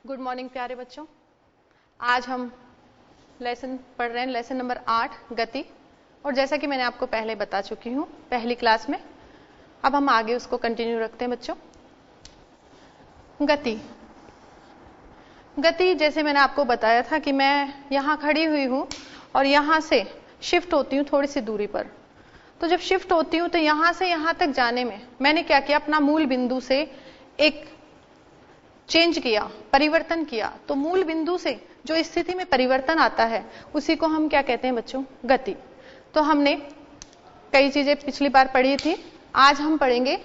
Good morning प्यारे बच्चों। आज हम लेसन पढ़ रहे हैं, लेसन नंबर 8 गति। और जैसा कि मैंने आपको पहले बता चुकी हूं पहली क्लास में, अब हम आगे उसको कंटिन्यू रखते हैं बच्चों। गति गति जैसे मैंने आपको बताया था कि मैं यहां खड़ी हुई हूं और यहां से शिफ्ट होती हूं थोड़ी सी दूरी पर। तो जब शिफ्ट होती हूं तो यहां से यहां तक जाने में मैंने क्या किया, अपना मूल बिंदु से एक चेंज किया, परिवर्तन किया। तो मूल बिंदु से जो स्थिति में परिवर्तन आता है उसी को हम क्या कहते हैं बच्चों, गति। तो हमने कई चीजें पिछली बार पढ़ी थी, आज हम पढ़ेंगे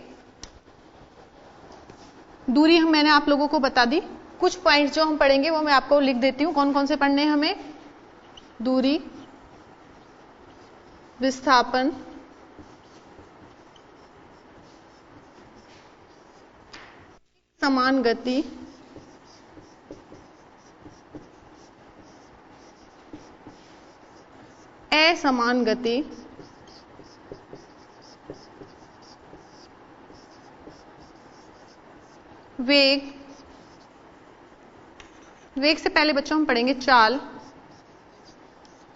दूरी। मैंने आप लोगों को बता दी, कुछ पॉइंट्स जो हम पढ़ेंगे वो मैं आपको लिख देती हूं, कौन कौन से पढ़ने हैं हमें। दूरी, विस्थापन, समान गति, असमान गति, वेग। वेग से पहले बच्चों हम पढ़ेंगे चाल,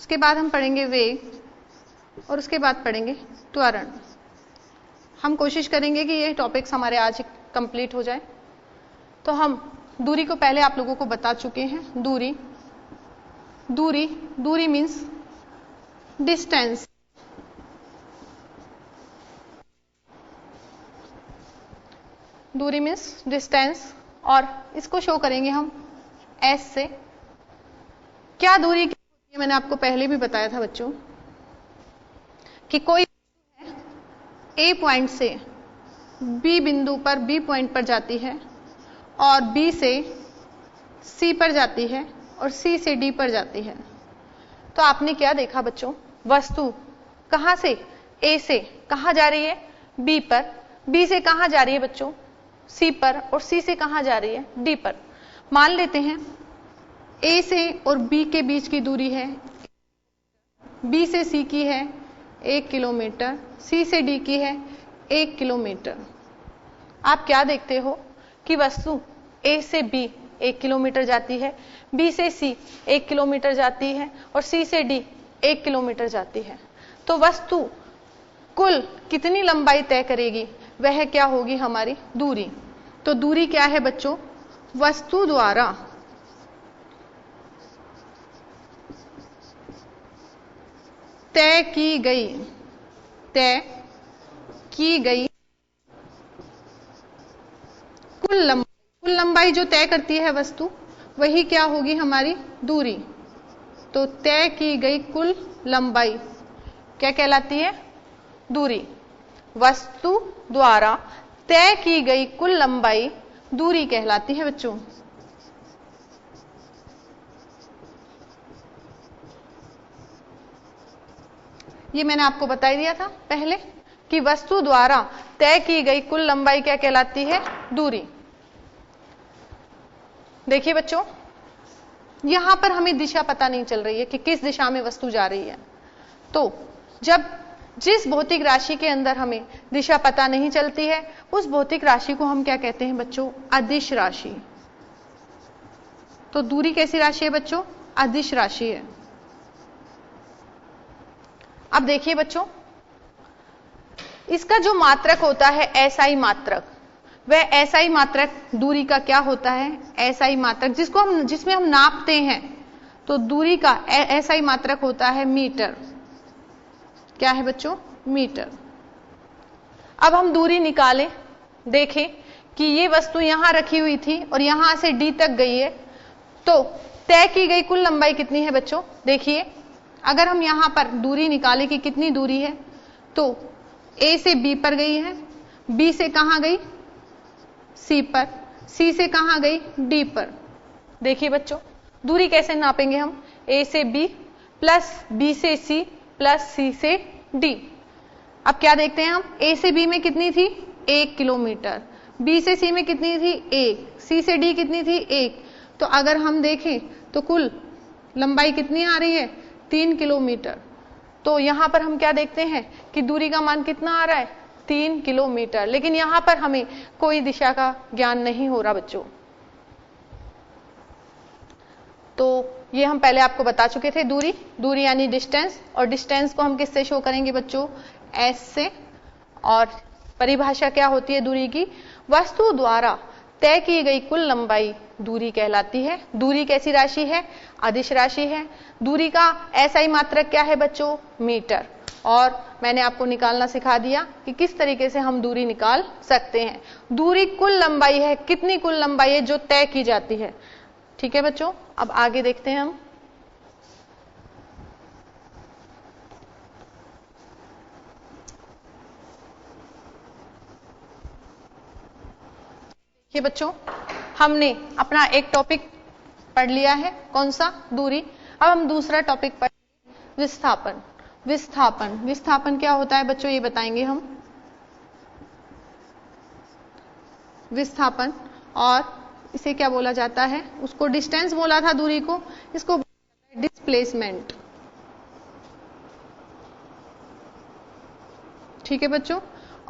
उसके बाद हम पढ़ेंगे वेग और उसके बाद पढ़ेंगे त्वरण। हम कोशिश करेंगे कि ये टॉपिक्स हमारे आज कंप्लीट हो जाए। तो हम दूरी को पहले आप लोगों को बता चुके हैं। दूरी दूरी दूरी मीन्स डिस्टेंस। दूरी मीन्स डिस्टेंस और इसको शो करेंगे हम एस से। क्या दूरी की होती है मैंने आपको पहले भी बताया था बच्चों कि कोई ए पॉइंट से बी बिंदु पर, बी पॉइंट पर जाती है और बी से सी पर जाती है और सी से डी पर जाती है। तो आपने क्या देखा बच्चों, वस्तु कहां से, ए से कहां जा रही है, बी पर, बी से कहां जा रही है बच्चों, सी पर, और सी से कहां जा रही है, डी पर। मान लेते हैं ए से और बी के बीच की दूरी है, बी से सी की है 1 किलोमीटर, सी से डी की है 1 किलोमीटर। आप क्या देखते हो कि वस्तु ए से बी 1 किलोमीटर जाती है, बी से सी 1 किलोमीटर जाती है और सी से डी 1 किलोमीटर जाती है। तो वस्तु कुल कितनी लंबाई तय करेगी, वह क्या होगी, हमारी दूरी। तो दूरी क्या है बच्चों, वस्तु द्वारा तय की गई कुल लंबाई जो तय करती है वस्तु, वही क्या होगी, हमारी दूरी। तो तय की गई कुल लंबाई क्या कहलाती है, दूरी। वस्तु द्वारा तय की गई कुल लंबाई दूरी कहलाती है बच्चों। ये मैंने आपको बता दिया था पहले कि वस्तु द्वारा तय की गई कुल लंबाई क्या कहलाती है, दूरी। देखिए बच्चों, यहां पर हमें दिशा पता नहीं चल रही है कि किस दिशा में वस्तु जा रही है। तो जिस भौतिक राशि के अंदर हमें दिशा पता नहीं चलती है, उस भौतिक राशि को हम क्या कहते हैं बच्चों, अदिश राशि। तो दूरी कैसी राशि है बच्चों, अदिश राशि है। अब देखिए बच्चों, इसका जो मात्रक होता है एसआई मात्रक, वह एसआई मात्रक दूरी का क्या होता है, एसआई मात्रक जिसमें हम नापते हैं। तो दूरी का एसआई मात्रक होता है मीटर। क्या है बच्चों, मीटर। अब हम दूरी निकालें, देखें कि ये वस्तु यहां रखी हुई थी और यहां से डी तक गई है। तो तय की गई कुल लंबाई कितनी है बच्चों, देखिए अगर हम यहां पर दूरी निकालें कि कितनी दूरी है, तो ए से बी पर गई है, बी से कहां गई, सी पर, सी से कहां गई, डी पर। देखिए बच्चों, दूरी कैसे नापेंगे हम, ए से बी प्लस बी से सी प्लस सी से डी। अब क्या देखते हैं हम, ए से बी में कितनी थी, 1 किलोमीटर, बी से सी में कितनी थी, 1, सी से डी कितनी थी, 1। तो अगर हम देखें तो कुल लंबाई कितनी आ रही है, 3 किलोमीटर। तो यहां पर हम क्या देखते हैं कि दूरी का मान कितना आ रहा है, 3 किलोमीटर। लेकिन यहां पर हमें कोई दिशा का ज्ञान नहीं हो रहा बच्चों। तो ये हम पहले आपको बता चुके थे, दूरी यानी डिस्टेंस, और डिस्टेंस को हम किससे शो करेंगे बच्चों, एस से। और परिभाषा क्या होती है दूरी की, वस्तु द्वारा तय की गई कुल लंबाई दूरी कहलाती है। दूरी कैसी राशि है, अदिश राशि है। दूरी का एसआई मात्रक क्या है बच्चों, मीटर। और मैंने आपको निकालना सिखा दिया कि किस तरीके से हम दूरी निकाल सकते हैं। दूरी कुल लंबाई है, कितनी कुल लंबाई है जो तय की जाती है। ठीक है बच्चों, अब आगे देखते हैं हम। देखिए बच्चों, हमने अपना एक टॉपिक पढ़ लिया है, कौन सा, दूरी। अब हम दूसरा टॉपिक पढ़, विस्थापन। विस्थापन क्या होता है बच्चों, ये बताएंगे हम। विस्थापन, और इसे क्या बोला जाता है, उसको डिस्टेंस बोला था दूरी को, इसको डिस्प्लेसमेंट। ठीक है बच्चों,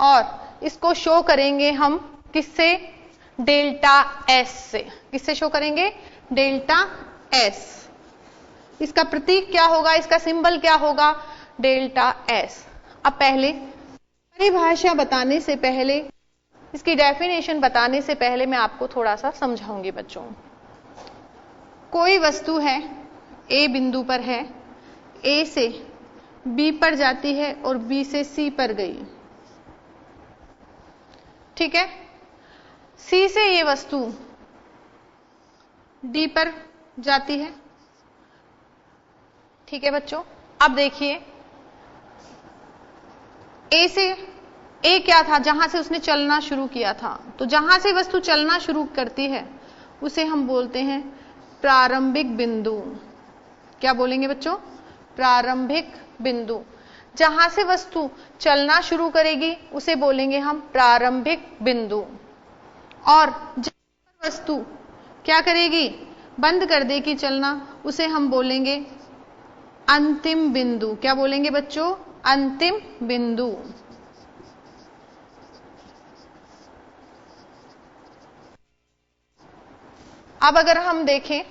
और इसको शो करेंगे हम किससे, डेल्टा एस से। किससे शो करेंगे, डेल्टा एस। इसका प्रतीक क्या होगा, इसका सिंबल क्या होगा, डेल्टा एस। अब पहले परिभाषा बताने से पहले, इसकी डेफिनेशन बताने से पहले मैं आपको थोड़ा सा समझाऊंगी बच्चों। कोई वस्तु है, ए बिंदु पर है, ए से बी पर जाती है और बी से सी पर गई। ठीक है, सी से ये वस्तु डी पर जाती है। ठीक है बच्चों, अब देखिए, ए क्या था, जहां से उसने चलना शुरू किया था, तो जहां से वस्तु चलना शुरू करती है उसे हम बोलते हैं प्रारंभिक बिंदु। क्या बोलेंगे बच्चों, प्रारंभिक बिंदु। जहां से वस्तु चलना शुरू करेगी उसे बोलेंगे हम प्रारंभिक बिंदु। और जब वस्तु क्या करेगी, बंद कर देगी चलना, उसे हम बोलेंगे अंतिम बिंदु। क्या बोलेंगे बच्चों, अंतिम बिंदु। अब अगर हम देखें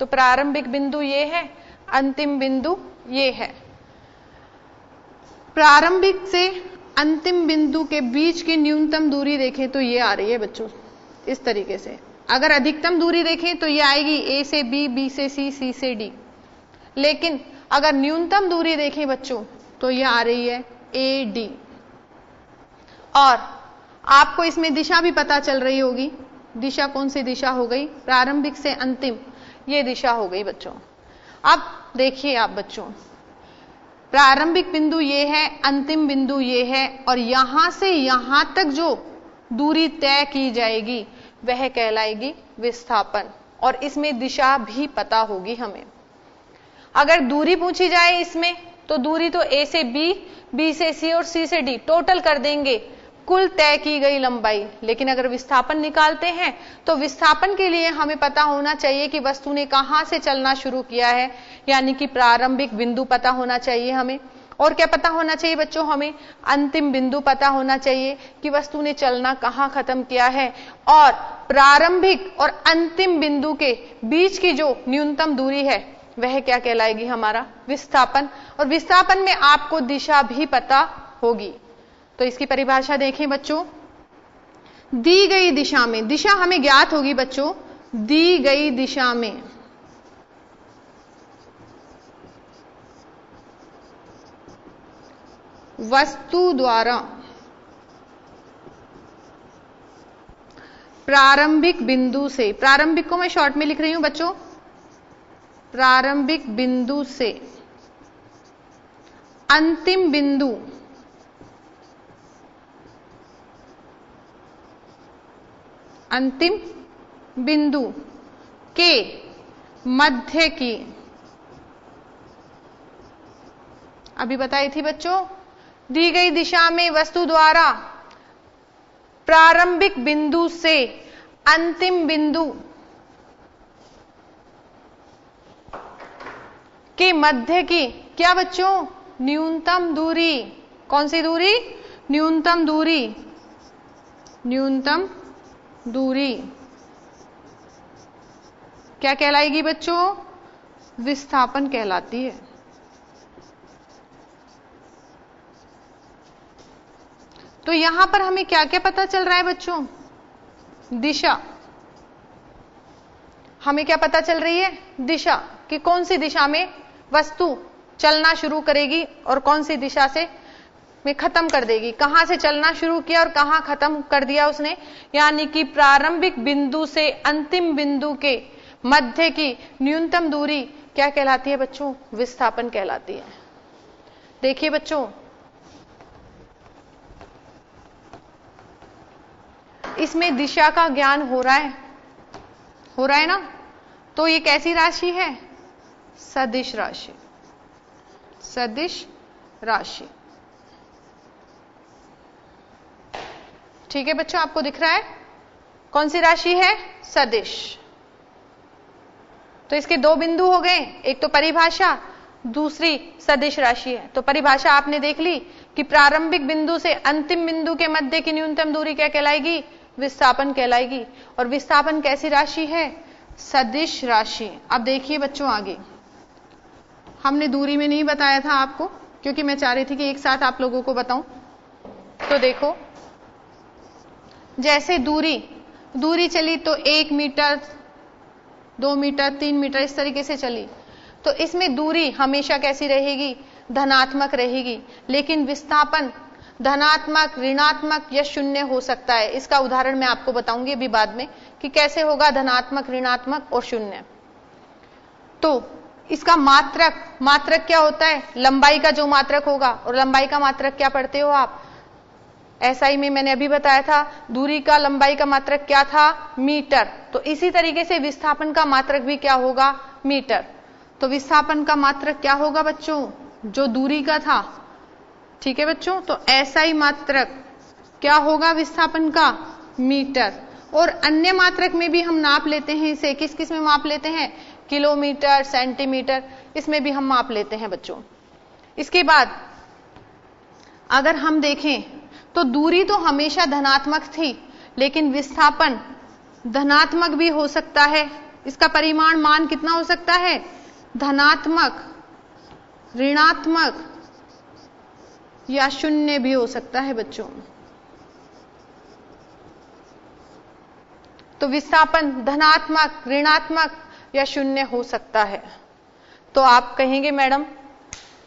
तो प्रारंभिक बिंदु ये है, अंतिम बिंदु ये है। प्रारंभिक से अंतिम बिंदु के बीच की न्यूनतम दूरी देखें तो ये आ रही है बच्चों, इस तरीके से। अगर अधिकतम दूरी देखें तो ये आएगी ए से बी, बी से सी, सी से डी। लेकिन अगर न्यूनतम दूरी देखें बच्चों तो ये आ रही है ए डी। और आपको इसमें दिशा भी पता चल रही होगी, दिशा कौन सी दिशा हो गई, प्रारंभिक से अंतिम, ये दिशा हो गई बच्चों। अब देखिए आप बच्चों, प्रारंभिक बिंदु ये है, अंतिम बिंदु ये है, और यहां से यहां तक जो दूरी तय की जाएगी वह कहलाएगी विस्थापन। और इसमें दिशा भी पता होगी हमें। अगर दूरी पूछी जाए इसमें, तो दूरी तो ए से बी, बी से सी और सी से डी टोटल कर देंगे, कुल तय की गई लंबाई। लेकिन अगर विस्थापन निकालते हैं तो विस्थापन के लिए हमें पता होना चाहिए कि वस्तु ने कहां से चलना शुरू किया है, यानी कि प्रारंभिक बिंदु पता होना चाहिए हमें। और क्या पता होना चाहिए बच्चों, हमें अंतिम बिंदु पता होना चाहिए कि वस्तु ने चलना कहां खत्म किया है। और प्रारंभिक और अंतिम बिंदु के बीच की जो न्यूनतम दूरी है वह क्या कहलाएगी, हमारा विस्थापन। और विस्थापन में आपको दिशा भी पता होगी। तो इसकी परिभाषा देखें बच्चों, दी गई दिशा में, दिशा हमें ज्ञात होगी बच्चों, दी गई दिशा में वस्तु द्वारा प्रारंभिक बिंदु से, प्रारंभिक को मैं शॉर्ट में लिख रही हूं बच्चों, प्रारंभिक बिंदु से अंतिम बिंदु के मध्य की, अभी बताई थी बच्चों, दी गई दिशा में वस्तु द्वारा प्रारंभिक बिंदु से अंतिम बिंदु के मध्य की क्या बच्चों, न्यूनतम दूरी। कौन सी दूरी, न्यूनतम दूरी, न्यूनतम दूरी क्या कहलाएगी बच्चों, विस्थापन कहलाती है। तो यहां पर हमें क्या क्या पता चल रहा है बच्चों? दिशा। हमें क्या पता चल रही है? दिशा, कि कौन सी दिशा में वस्तु चलना शुरू करेगी और कौन सी दिशा से में खत्म कर देगी। कहां से चलना शुरू किया और कहां खत्म कर दिया उसने, यानी कि प्रारंभिक बिंदु से अंतिम बिंदु के मध्य की न्यूनतम दूरी क्या कहलाती है बच्चों? विस्थापन कहलाती है। देखिए बच्चों, इसमें दिशा का ज्ञान हो रहा है ना? तो ये कैसी राशि है? सदिश राशि। सदिश राशि। ठीक है बच्चों, आपको दिख रहा है कौन सी राशि है? सदिश। तो इसके दो बिंदु हो गए, एक तो परिभाषा, दूसरी सदिश राशि है। तो परिभाषा आपने देख ली कि प्रारंभिक बिंदु से अंतिम बिंदु के मध्य की न्यूनतम दूरी क्या कहलाएगी? विस्थापन कहलाएगी। और विस्थापन कैसी राशि है? सदिश राशि। अब देखिए बच्चों, आगे हमने दूरी में नहीं बताया था आपको, क्योंकि मैं चाह रही थी कि एक साथ आप लोगों को बताऊं। तो देखो, जैसे दूरी चली तो 1 मीटर, 2 मीटर, 3 मीटर, इस तरीके से चली, तो इसमें दूरी हमेशा कैसी रहेगी? धनात्मक रहेगी। लेकिन विस्थापन धनात्मक, ऋणात्मक या शून्य हो सकता है। इसका उदाहरण मैं आपको बताऊंगी अभी बाद में कि कैसे होगा धनात्मक, ऋणात्मक और शून्य। तो इसका मात्रक क्या होता है? लंबाई का जो मात्रक होगा। और लंबाई का मात्रक क्या पढ़ते हो आप? एसआई में मैंने अभी बताया था, दूरी का लंबाई का मात्रक क्या था? मीटर। तो इसी तरीके से विस्थापन का मात्रक भी क्या होगा? मीटर। तो विस्थापन का मात्रक क्या होगा बच्चों? जो दूरी का था। ठीक है बच्चों, तो एसआई मात्रक क्या होगा विस्थापन का? मीटर। और अन्य मात्रक में भी हम नाप लेते हैं इसे। किस किस में माप लेते हैं? किलोमीटर, सेंटीमीटर, इसमें भी हम माप लेते हैं बच्चों। इसके बाद अगर हम देखें तो दूरी तो हमेशा धनात्मक थी, लेकिन विस्थापन धनात्मक भी हो सकता है। इसका परिमाण मान कितना हो सकता है? धनात्मक, ऋणात्मक या शून्य भी हो सकता है बच्चों। तो विस्थापन धनात्मक, ऋणात्मक या शून्य हो सकता है। तो आप कहेंगे मैडम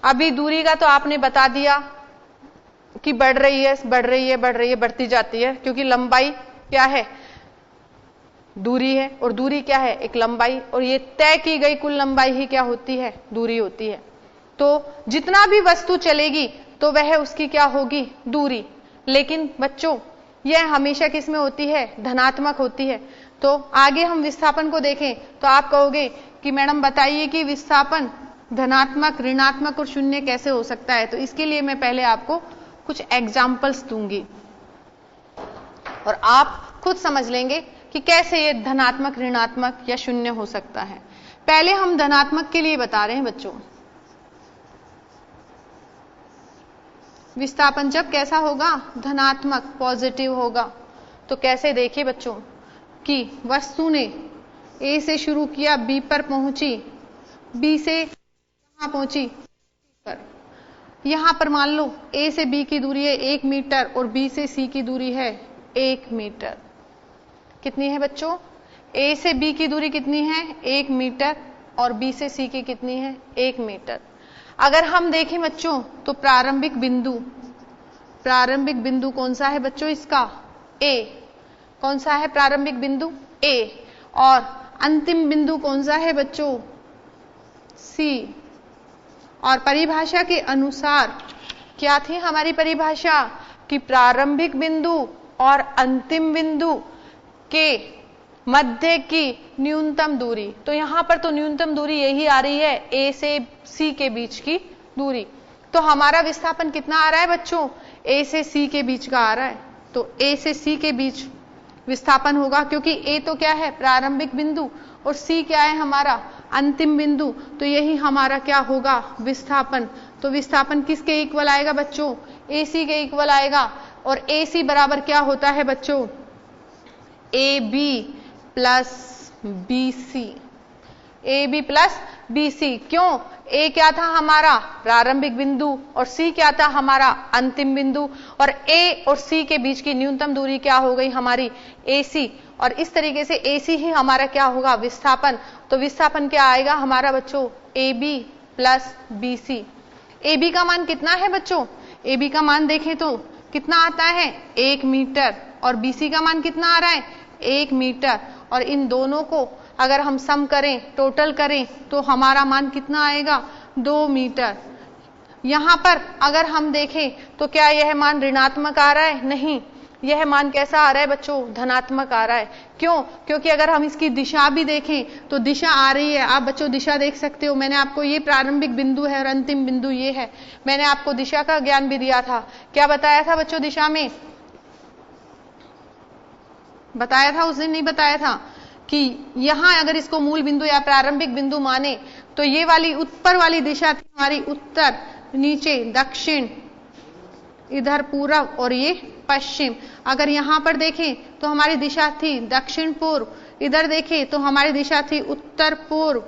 अभी दूरी का तो आपने बता दिया कि बढ़ रही है, बढ़ती जाती है, क्योंकि लंबाई क्या है? दूरी है, और दूरी क्या है? एक लंबाई, और ये तय की गई कुल लंबाई ही क्या होती है? दूरी होती है। तो जितना भी वस्तु चलेगी तो वह उसकी क्या होगी? दूरी। लेकिन बच्चों यह हमेशा किस में होती है? धनात्मक होती है। तो आगे हम विस्थापन को देखें तो आप कहोगे कि मैडम बताइए कि विस्थापन धनात्मक, ऋणात्मक और शून्य कैसे हो सकता है। तो इसके लिए मैं पहले आपको कुछ एग्जाम्पल्स दूंगी और आप खुद समझ लेंगे कि कैसे ये धनात्मक, ऋणात्मक या शून्य हो सकता है। पहले हम धनात्मक के लिए बता रहे हैं बच्चों। विस्थापन जब कैसा होगा? धनात्मक, पॉजिटिव होगा। तो कैसे? देखिए बच्चों कि वस्तु ने ए से शुरू किया, बी पर पहुंची, बी से कहां पहुंची? पर। यहां पर मान लो ए से बी की दूरी है 1 मीटर और बी से सी की दूरी है 1 मीटर। कितनी है बच्चों? ए से बी की दूरी कितनी है? 1 मीटर और बी से सी की कितनी है? 1 मीटर। अगर हम देखें बच्चों तो प्रारंभिक बिंदु कौन सा है बच्चों? इसका ए। कौन सा है प्रारंभिक बिंदु? ए। और अंतिम बिंदु कौन सा है बच्चों? सी। और परिभाषा के अनुसार क्या थी हमारी परिभाषा? कि प्रारंभिक बिंदु और अंतिम बिंदु के मध्य की न्यूनतम दूरी। तो यहां पर तो न्यूनतम दूरी यही आ रही है, ए से सी के बीच की दूरी। तो हमारा विस्थापन कितना आ रहा है बच्चों? ए से सी के बीच का आ रहा है। तो ए से सी के बीच विस्थापन होगा, क्योंकि ए तो क्या है? प्रारंभिक बिंदु, और सी क्या है हमारा? अंतिम बिंदु। तो यही हमारा क्या होगा? विस्थापन। तो विस्थापन किसके इक्वल आएगा बच्चों? ए सी के इक्वल आएगा। और ए सी बराबर क्या होता है बच्चों? A B plus B C. A B plus BC। क्यों? A क्या था हमारा प्रारंभिक बिंदु और C क्या था हमारा अंतिम बिंदु, और A और C के बीच की न्यूनतम दूरी क्या हो गई हमारी AC, और इस तरीके से AC ही हमारा क्या होगा विस्थापन। तो विस्थापन क्या आएगा हमारा बच्चों AB प्लस BC। AB का मान कितना है बच्चों? AB का मान देखें तो कितना आता है 1 मीटर, और BC का मान कितना आ रहा है 1 मीटर, और इन दोनों को अगर हम सम करें टोटल करें तो हमारा मान कितना आएगा 2 मीटर। यहां पर अगर हम देखें तो क्या यह मान ऋणात्मक आ रहा है? नहीं, यह मान कैसा आ रहा है बच्चों धनात्मक आ रहा है। क्यों? क्योंकि अगर हम इसकी दिशा भी देखें तो दिशा आ रही है, आप बच्चों दिशा देख सकते हो। मैंने आपको ये प्रारंभिक बिंदु है और अंतिम बिंदु ये है। मैंने आपको दिशा का ज्ञान भी दिया था। क्या बताया था बच्चों दिशा में? बताया था उस दिन? नहीं बताया था कि यहां अगर इसको मूल बिंदु या प्रारंभिक बिंदु माने तो ये वाली ऊपर वाली दिशा थी हमारी उत्तर, नीचे दक्षिण, इधर पूर्व और ये पश्चिम। अगर यहां पर देखें तो हमारी दिशा थी दक्षिण पूर्व, इधर देखें तो हमारी दिशा थी उत्तर पूर्व।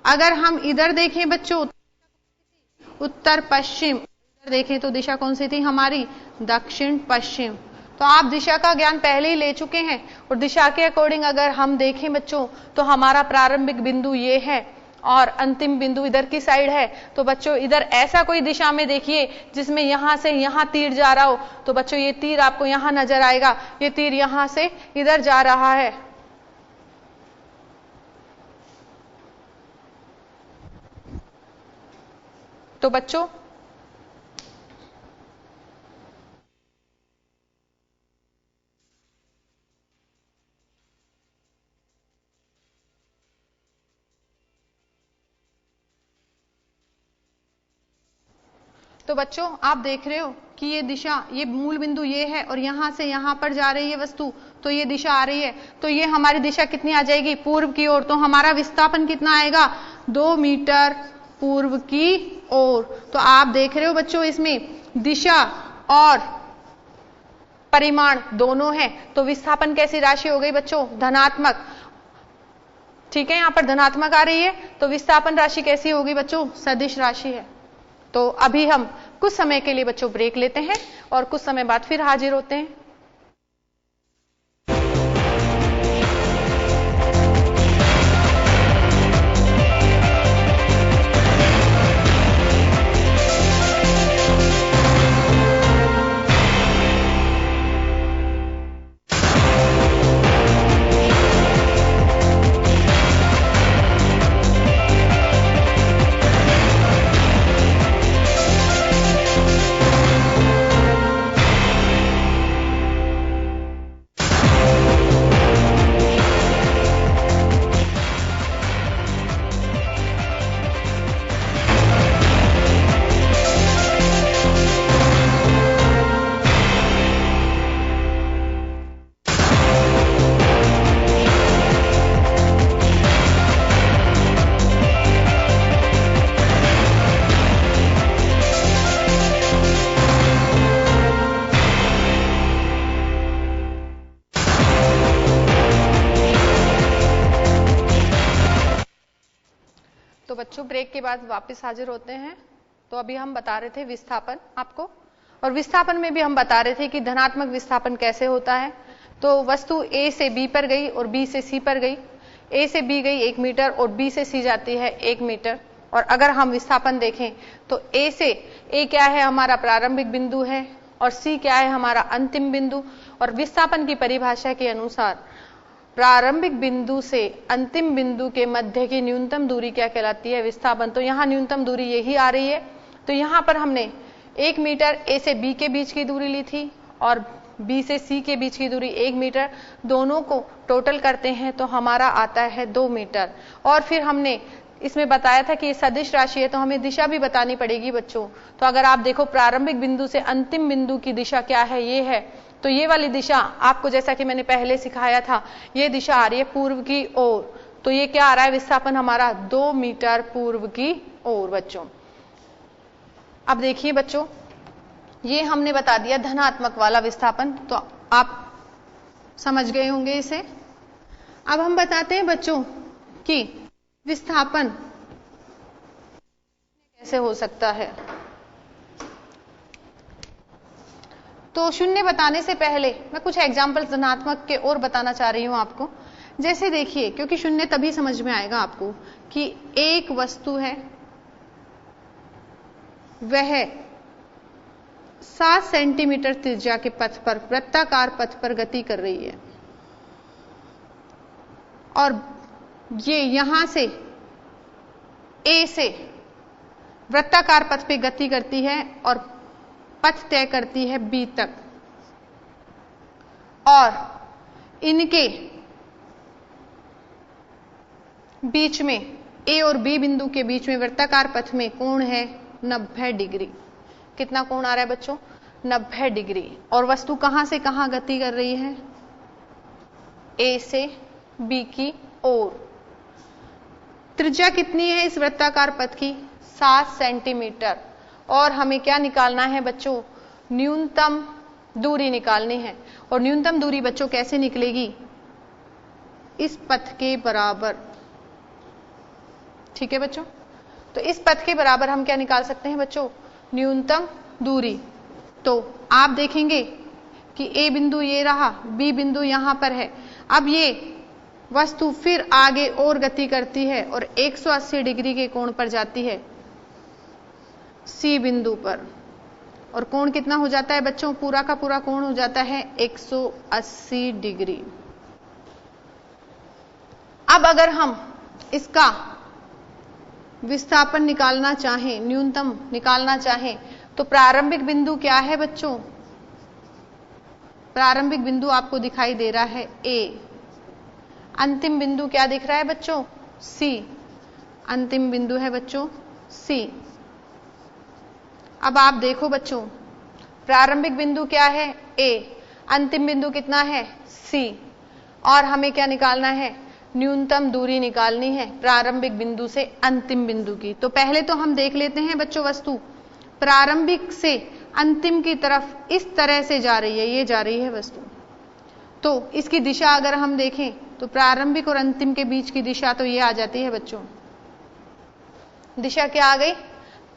अगर हम इधर देखें बच्चों उत्तर पश्चिम, इधर देखें तो दिशा कौन सी थी हमारी दक्षिण पश्चिम। तो आप दिशा का ज्ञान पहले ही ले चुके हैं, और दिशा के अकॉर्डिंग अगर हम देखें बच्चों तो हमारा प्रारंभिक बिंदु ये है और अंतिम बिंदु इधर की साइड है। तो बच्चों इधर ऐसा कोई दिशा में देखिए जिसमें यहां से यहां तीर जा रहा हो, तो बच्चों ये तीर आपको यहां नजर आएगा, ये तीर यहां से इधर जा रहा है। तो बच्चों आप देख रहे हो कि ये दिशा, ये मूल बिंदु ये है और यहां से यहां पर जा रही है वस्तु, तो ये दिशा आ रही है। तो ये हमारी दिशा कितनी आ जाएगी पूर्व की ओर। तो हमारा विस्थापन कितना आएगा 2 मीटर पूर्व की ओर। तो आप देख रहे हो बच्चों इसमें दिशा और परिमाण दोनों है। तो विस्थापन कैसी राशि हो गई बच्चों धनात्मक। ठीक है, यहां पर धनात्मक आ रही है तो विस्थापन राशि कैसी होगी बच्चों सदिश राशि है। तो अभी हम कुछ समय के लिए बच्चों ब्रेक लेते हैं और कुछ समय बाद फिर हाजिर होते हैं। ब्रेक के बाद वापस हाजिर होते हैं। तो अभी हम बता रहे थे विस्थापन आपको, और विस्थापन में भी हम बता रहे थे कि धनात्मक विस्थापन कैसे होता है। तो वस्तु A से B पर गई और B से C पर गई। A से B गई 1 मीटर और B से C जाती है 1 मीटर। और अगर हम विस्थापन देखें तो A क्या है हमारा प्रारंभिक बिंदु है और C क्या है हमारा अंतिम बिंदु। और विस्थापन की परिभाषा के अनुसार प्रारंभिक बिंदु से अंतिम बिंदु के मध्य की न्यूनतम दूरी क्या कहलाती है विस्थापन। तो यहाँ न्यूनतम दूरी यही आ रही है। तो यहाँ पर हमने 1 मीटर A से B के बीच की दूरी ली थी और B से C के बीच की दूरी 1 मीटर, दोनों को टोटल करते हैं तो हमारा आता है 2 मीटर। और फिर हमने इसमें बताया था कि ये सदिश राशि है तो हमें दिशा भी बतानी पड़ेगी बच्चों। तो अगर आप देखो प्रारंभिक बिंदु से अंतिम बिंदु की दिशा क्या है, ये है। तो ये वाली दिशा आपको जैसा कि मैंने पहले सिखाया था, ये दिशा आ रही है पूर्व की ओर। तो ये क्या आ रहा है विस्थापन हमारा 2 मीटर पूर्व की ओर बच्चों। अब देखिए बच्चों, ये हमने बता दिया धनात्मक वाला विस्थापन, तो आप समझ गए होंगे इसे। अब हम बताते हैं बच्चों कि विस्थापन से हो सकता है। तो शून्य बताने से पहले मैं कुछ एग्जाम्पल धनात्मक के और बताना चाह रही हूं आपको। जैसे देखिए, क्योंकि शून्य तभी समझ में आएगा आपको कि एक वस्तु है, वह 7 सेंटीमीटर त्रिज्या के पथ पर, वृत्ताकार पथ पर गति कर रही है, और ये यहां से ए से वृत्ताकार पथ पे गति करती है और पथ तय करती है बी तक, और इनके बीच में, ए और बी बिंदु के बीच में वृत्ताकार पथ में कोण है 90 डिग्री। कितना कोण आ रहा है बच्चों? 90 डिग्री। और वस्तु कहां से कहां गति कर रही है? ए से बी की ओर। त्रिज्या कितनी है इस वृत्ताकार पथ की? 7 सेंटीमीटर। और हमें क्या निकालना है बच्चों? न्यूनतम दूरी निकालनी है। और न्यूनतम दूरी बच्चों कैसे निकलेगी? इस पथ के बराबर। ठीक है बच्चों? तो इस पथ के बराबर हम क्या निकाल सकते हैं बच्चों? न्यूनतम दूरी। तो आप देखेंगे कि ए बिंदु ये रहा, बी बिंदु यहां पर है। अब ये वस्तु फिर आगे और गति करती है और 180 डिग्री के कोण पर जाती है सी बिंदु पर। और कोण कितना हो जाता है बच्चों? पूरा का पूरा कोण हो जाता है 180 डिग्री। अब अगर हम इसका विस्थापन निकालना चाहें, न्यूनतम निकालना चाहें, तो प्रारंभिक बिंदु क्या है बच्चों? प्रारंभिक बिंदु आपको दिखाई दे रहा है ए। अंतिम बिंदु क्या दिख रहा है बच्चों? सी। अंतिम बिंदु है बच्चों सी। अब आप देखो बच्चों, प्रारंभिक बिंदु क्या है? ए। अंतिम बिंदु कितना है? सी। और हमें क्या निकालना है? न्यूनतम दूरी निकालनी है प्रारंभिक बिंदु से अंतिम बिंदु की। तो पहले तो हम देख लेते हैं बच्चों, वस्तु प्रारंभिक से अंतिम की तरफ इस तरह से जा रही है, ये जा रही है वस्तु। तो इसकी दिशा अगर हम देखें तो प्रारंभिक और अंतिम के बीच की दिशा तो ये आ जाती है बच्चों। दिशा क्या आ गई?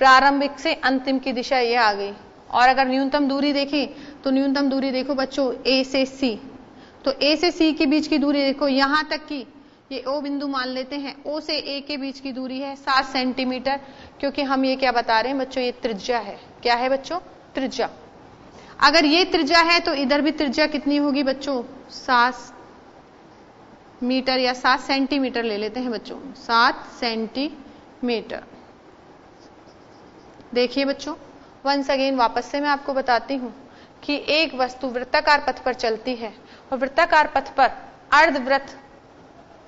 प्रारंभिक से अंतिम की दिशा ये आ गई। और अगर न्यूनतम दूरी देखें तो न्यूनतम दूरी देखो बच्चों, ए से सी। तो ए से सी के बीच की दूरी देखो, यहां तक की ये ओ बिंदु मान लेते हैं, ओ से ए के बीच की दूरी है 7 सेंटीमीटर। क्योंकि हम ये क्या बता रहे हैं बच्चों? ये त्रिज्या है। क्या है बच्चों? त्रिज्या। अगर ये त्रिज्या है तो इधर भी त्रिज्या कितनी होगी बच्चों? 7 मीटर या 7 सेंटीमीटर ले लेते हैं बच्चों, 7 सेंटीमीटर। देखिए बच्चों, वंस अगेन वापस से मैं आपको बताती हूं कि एक वस्तु वृत्ताकार पथ पर चलती है और वृत्ताकार पथ पर अर्धवृत्त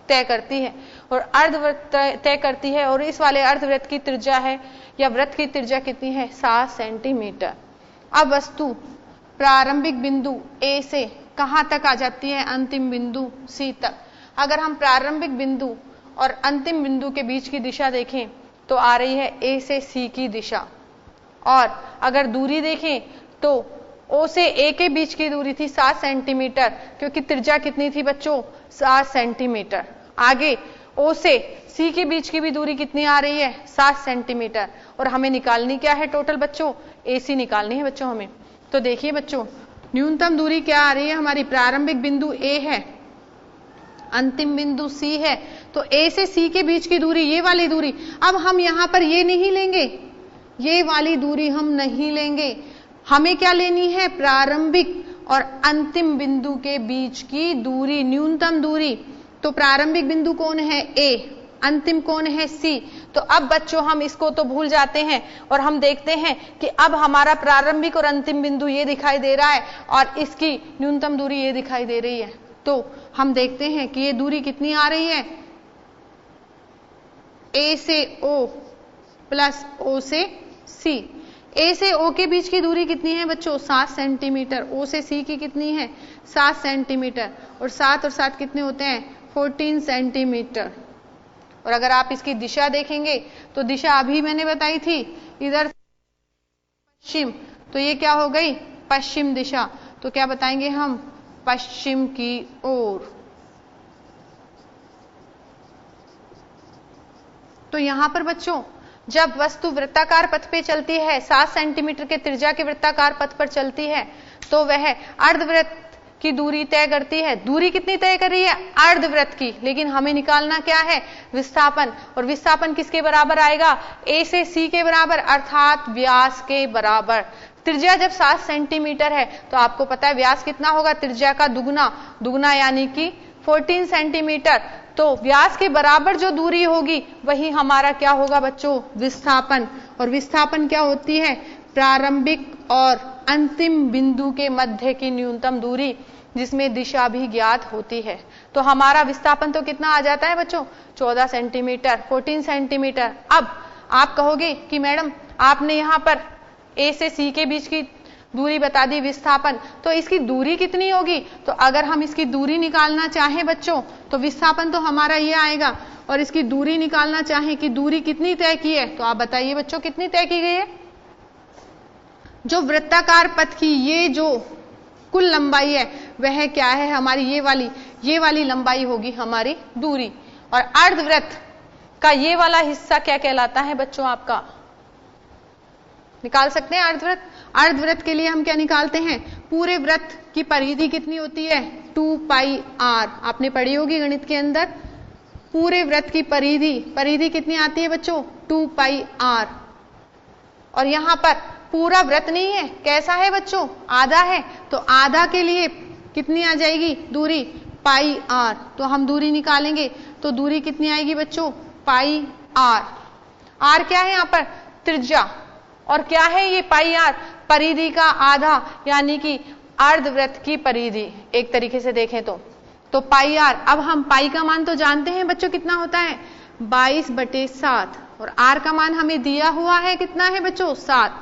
तय करती है, और अर्धवृत्त तय करती है, और इस वाले अर्धवृत्त की त्रिज्या है या वृत्त की त्रिज्या कितनी है? 7 सेंटीमीटर। अब वस्तु प्रारंभिक बिंदु ए से कहां तक आ जाती है? अंतिम बिंदु सी तक। अगर हम प्रारंभिक बिंदु और अंतिम बिंदु के बीच की दिशा देखें तो आ रही है ए से सी की दिशा। और अगर दूरी देखें तो ओ से ए के बीच की दूरी थी 7 सेंटीमीटर, क्योंकि त्रिज्या कितनी थी बच्चों? 7 सेंटीमीटर। आगे ओ से सी के बीच की भी दूरी कितनी आ रही है? 7 सेंटीमीटर। और हमें निकालनी क्या है टोटल बच्चों? AC निकालनी है बच्चों हमें। तो देखिए बच्चों, न्यूनतम दूरी क्या आ रही है हमारी? प्रारंभिक बिंदु A है, अंतिम बिंदु C है। तो A से C के बीच की दूरी, ये वाली दूरी। अब हम यहां पर ये नहीं लेंगे, ये वाली दूरी हम नहीं लेंगे। हमें क्या लेनी है? प्रारंभिक और अंतिम बिंदु के बीच की दूरी, न्यूनतम दूरी। तो प्रारंभिक बिंदु कौन है? A। अंतिम कौन है? C। तो अब बच्चों हम इसको तो भूल जाते हैं और हम देखते हैं कि अब हमारा प्रारंभिक और अंतिम बिंदु ये दिखाई दे रहा है और इसकी न्यूनतम दूरी ये दिखाई दे रही है। तो हम देखते हैं कि ये दूरी कितनी आ रही है? A से O प्लस O से C। A से O के बीच की दूरी कितनी है बच्चों? 7 सेंटीमीटर। O से C की कितनी है? 7 सेंटीमीटर। और 7 और 7 कितने होते हैं? 14 सेंटीमीटर। और अगर आप इसकी दिशा देखेंगे तो दिशा अभी मैंने बताई थी, इधर पश्चिम, तो ये क्या हो गई? पश्चिम दिशा। तो क्या बताएंगे हम? पश्चिम की ओर। तो यहां पर बच्चों जब वस्तु वृत्ताकार पथ पे चलती है, 7 सेंटीमीटर के त्रिज्या के वृत्ताकार पथ पर चलती है, तो वह अर्धवृत्त की दूरी तय करती है। दूरी कितनी तय कर रही है? अर्धवृत्त की। लेकिन हमें निकालना क्या है? विस्थापन। और विस्थापन किसके बराबर आएगा? ए से सी के बराबर, अर्थात व्यास के बराबर। त्रिज्या जब 7 सेंटीमीटर है तो आपको पता है व्यास कितना होगा? त्रिज्या का दुगुना, दुगुना यानी कि 14 सेंटीमीटर। तो व्यास के बराबर जो दूरी होगी वही हमारा क्या होगा बच्चों? विस्थापन। और विस्थापन क्या होती है? प्रारंभिक और अंतिम बिंदु के मध्य की न्यूनतम दूरी, जिसमें दिशा भी ज्ञात होती है। तो हमारा विस्थापन तो कितना आ जाता है बच्चों? 14 सेंटीमीटर, 14 सेंटीमीटर। अब आप कहोगे कि मैडम आपने यहां पर ए से सी के बीच की दूरी बता दी विस्थापन, तो इसकी दूरी कितनी होगी? तो अगर हम इसकी दूरी निकालना चाहें बच्चों तो विस्थापन तो हमारा ये आएगा, और इसकी दूरी निकालना चाहें कि दूरी कितनी तय की है, तो आप बताइए बच्चों कितनी तय की गई है? जो वृत्ताकार पथ की ये जो कुल लंबाई है वह क्या है हमारी? ये वाली लंबाई होगी हमारी दूरी। और अर्धवृत्त का ये वाला हिस्सा क्या कहलाता है बच्चों? आपका निकाल सकते हैं अर्धवृत्त। अर्धवृत्त के लिए हम क्या निकालते हैं? पूरे वृत्त की परिधि कितनी होती है? 2 पाई r। आपने पढ़ी होगी गणित के अंदर। पूरे वृत्त की परिधि कितनी आती है बच्चों? 2 पाई r। और यहां पर पूरा वृत्त नहीं है, कैसा है बच्चों? आधा है। तो आधा के लिए कितनी आ जाएगी दूरी? पाई r। तो हम दूरी निकालेंगे तो दूरी कितनी आएगी बच्चों? पाई r। r क्या है यहाँ पर? त्रिज्या। और क्या है ये पाई r? परिधि का आधा, यानी कि अर्धवृत्त की परिधि, एक तरीके से देखें तो पाई r। अब हम पाई का मान तो जानते हैं बच्चों कितना होता है? 22/7। और r का मान हमें दिया हुआ है कितना है बच्चों? 7।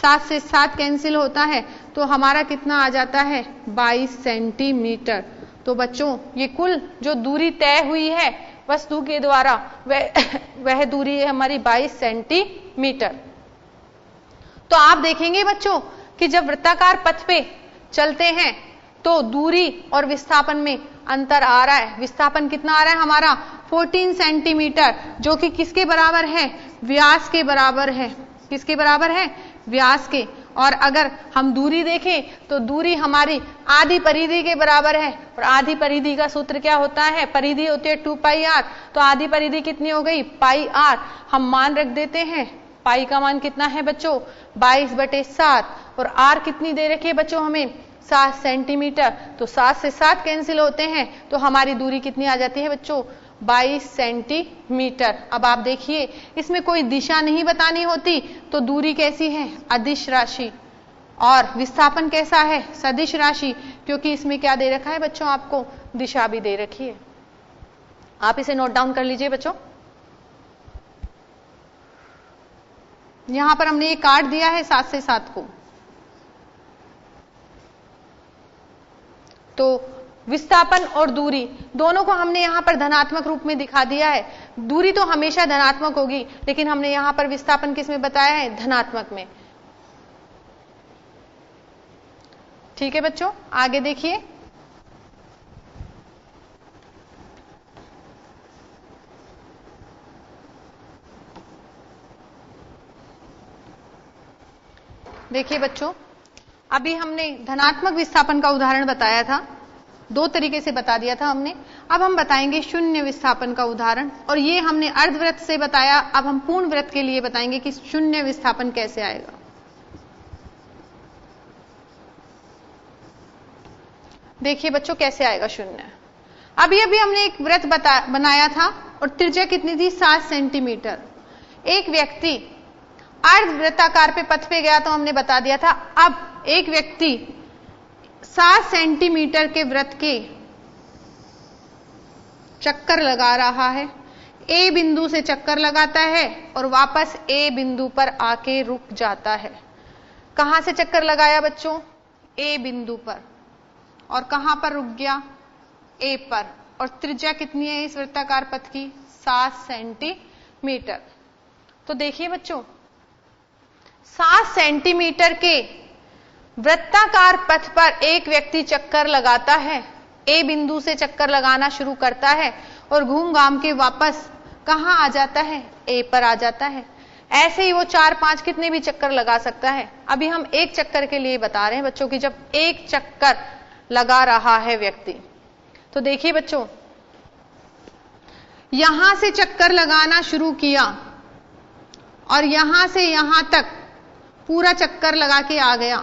7 से 7 कैंसिल होता है तो हमारा कितना आ जाता है? 22 सेंटीमीटर। तो बच्चों ये कुल जो दूरी तय हुई है वस्तु के द्वारा वह दूरी है हमारी 22 सेंटीमीटर। तो आप देखेंगे बच्चों कि जब वृत्ताकार पथ पे चलते हैं तो दूरी और विस्थापन में अंतर आ रहा है। विस्थापन कितना आ रहा है हमारा? 14 सेंटीमीटर, जो कि किसके बराबर है? व्यास के बराबर है। किसके बराबर है? व्यास के। और अगर हम दूरी देखें तो दूरी हमारी आधी परिधि के बराबर है। और आधी परिधि का सूत्र क्या होता है? परिधि होती है 2 पाई r। तो आधी परिधि कितनी हो गई? पाई r। हम मान रख देते हैं। पाई का मान कितना है बच्चों? 22/7। और r कितनी दे रखी है बच्चों हमें? 7 सेंटीमीटर। तो 7 से 7 कैंसिल होते हैं तो हमारी दूरी कितनी आ जाती है बच्चों? 22 सेंटीमीटर। अब आप देखिए इसमें कोई दिशा नहीं बतानी होती तो दूरी कैसी है? अदिश राशि। और विस्थापन कैसा है? सदिश राशि, क्योंकि इसमें क्या दे रखा है बच्चों? आपको दिशा भी दे रखी है। आप इसे नोट डाउन कर लीजिए बच्चों। यहां पर हमने ये काट दिया है 7 से 7 को। तो विस्थापन और दूरी दोनों को हमने यहां पर धनात्मक रूप में दिखा दिया है। दूरी तो हमेशा धनात्मक होगी, लेकिन हमने यहां पर विस्थापन किस में बताया है? धनात्मक में। ठीक है बच्चों, आगे देखिए। देखिए बच्चों, अभी हमने धनात्मक विस्थापन का उदाहरण बताया था, 2 तरीके से बता दिया था हमने। अब हम बताएंगे शून्य विस्थापन का उदाहरण, और ये हमने अर्धवृत्त से बताया। अब हम पूर्ण वृत्त के लिए बताएंगे कि शून्य विस्थापन कैसे आएगा। देखिए बच्चों कैसे आएगा शून्य। अभी हमने एक वृत्त बनाया था और त्रिज्या कितनी थी? 7 सेंटीमीटर। एक व्यक्ति अर्धवृत्ताकार पे पथ पे गया तो हमने बता दिया था। अब एक व्यक्ति 7 सेंटीमीटर के वृत्त के चक्कर लगा रहा है। ए बिंदु से चक्कर लगाता है और वापस ए बिंदु पर आके रुक जाता है। कहां से चक्कर लगाया बच्चों? ए बिंदु पर। और कहां पर रुक गया? ए पर। और त्रिज्या कितनी है इस वृत्ताकार पथ की? 7 सेंटीमीटर। तो देखिए बच्चों, 7 सेंटीमीटर के वृत्ताकार पथ पर एक व्यक्ति चक्कर लगाता है। ए बिंदु से चक्कर लगाना शुरू करता है और घूम घाम के वापस कहां आ जाता है? ए पर आ जाता है। ऐसे ही वो 4-5 कितने भी चक्कर लगा सकता है। अभी हम एक चक्कर के लिए बता रहे हैं बच्चों की, जब एक चक्कर लगा रहा है व्यक्ति, तो देखिए बच्चों, यहां से चक्कर लगाना शुरू किया और यहां से यहां तक पूरा चक्कर लगा के आ गया,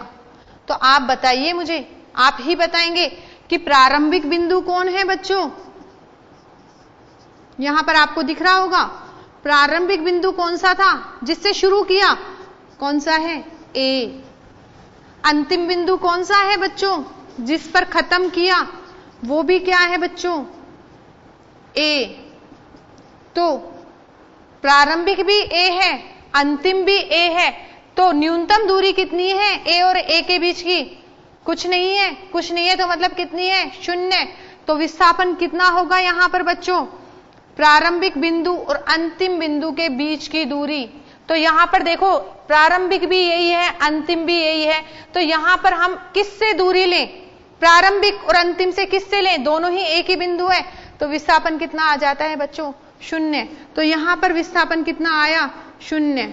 तो आप बताइए मुझे, आप ही बताएंगे कि प्रारंभिक बिंदु कौन है बच्चों। यहां पर आपको दिख रहा होगा प्रारंभिक बिंदु कौन सा था जिससे शुरू किया, कौन सा है, ए। अंतिम बिंदु कौन सा है बच्चों जिस पर खत्म किया, वो भी क्या है बच्चों, ए। तो प्रारंभिक भी ए है, अंतिम भी ए है, तो न्यूनतम दूरी कितनी है ए और ए के बीच की, कुछ नहीं है। कुछ नहीं है तो मतलब कितनी है, 0। तो विस्थापन कितना होगा यहां पर बच्चों, प्रारंभिक बिंदु और अंतिम बिंदु के बीच की दूरी। तो यहां पर देखो प्रारंभिक भी यही है, अंतिम भी यही है, तो यहां पर हम किससे दूरी लें, प्रारंभिक और अंतिम से किससे लें, दोनों ही एक ही बिंदु है, तो विस्थापन कितना आ जाता है बच्चों, 0। तो यहां पर विस्थापन कितना आया, 0।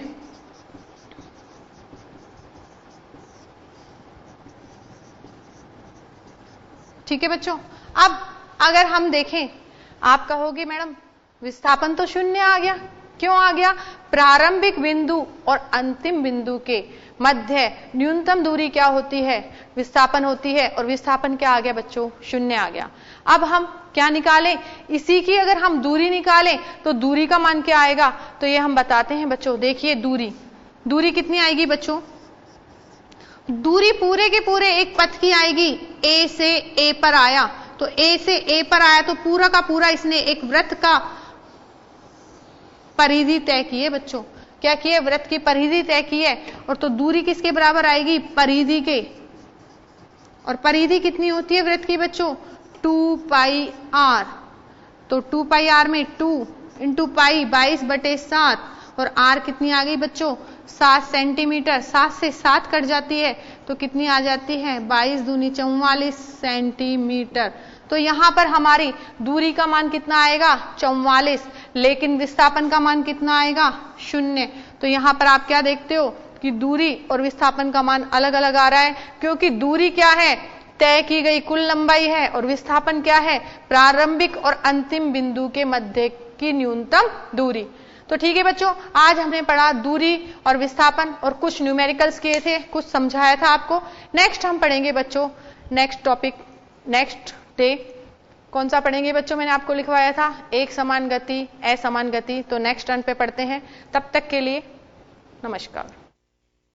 ठीक है बच्चों। अब अगर हम देखें, आप कहोगे मैडम विस्थापन तो 0 आ गया, क्यों आ गया, प्रारंभिक बिंदु और अंतिम बिंदु के मध्य न्यूनतम दूरी क्या होती है, विस्थापन होती है, और विस्थापन क्या आ गया बच्चों, 0 आ गया। अब हम क्या निकालें, इसी की अगर हम दूरी निकालें तो दूरी का मान क्या आएगा, तो ये हम बताते हैं बच्चों। देखिए दूरी कितनी आएगी बच्चों, दूरी पूरे के पूरे एक पथ की आएगी, ए से ए पर आया, तो ए से ए पर आया तो पूरा का पूरा इसने एक वृत्त का परिधि तय की है बच्चों। क्या किए, वृत्त की परिधि तय की है, और तो दूरी किसके बराबर आएगी, परिधि के। और परिधि कितनी होती है वृत्त की बच्चों, 2πr। तो 2πr में 2 × पाई 22/7, और r कितनी आ गई बच्चों, 7 सेंटीमीटर। 7 से 7 कट जाती है तो कितनी आ जाती है, 22 दूनी 44 सेंटीमीटर। तो यहां पर हमारी दूरी का मान कितना आएगा, 44, लेकिन विस्थापन का मान कितना आएगा, 0। तो यहां पर आप क्या देखते हो कि दूरी और विस्थापन का मान अलग अलग आ रहा है, क्योंकि दूरी क्या है, तय की गई कुल लंबाई है, और विस्थापन क्या है, प्रारंभिक और अंतिम बिंदु के मध्य की न्यूनतम दूरी। तो ठीक है बच्चों, आज हमने पढ़ा दूरी और विस्थापन, और कुछ न्यूमेरिकल्स किए थे, कुछ समझाया था आपको। नेक्स्ट हम पढ़ेंगे बच्चों, नेक्स्ट टॉपिक, नेक्स्ट डे कौन सा पढ़ेंगे बच्चों, मैंने आपको लिखवाया था, एक समान गति, असमान गति। तो नेक्स्ट टर्न पे पढ़ते हैं, तब तक के लिए नमस्कार।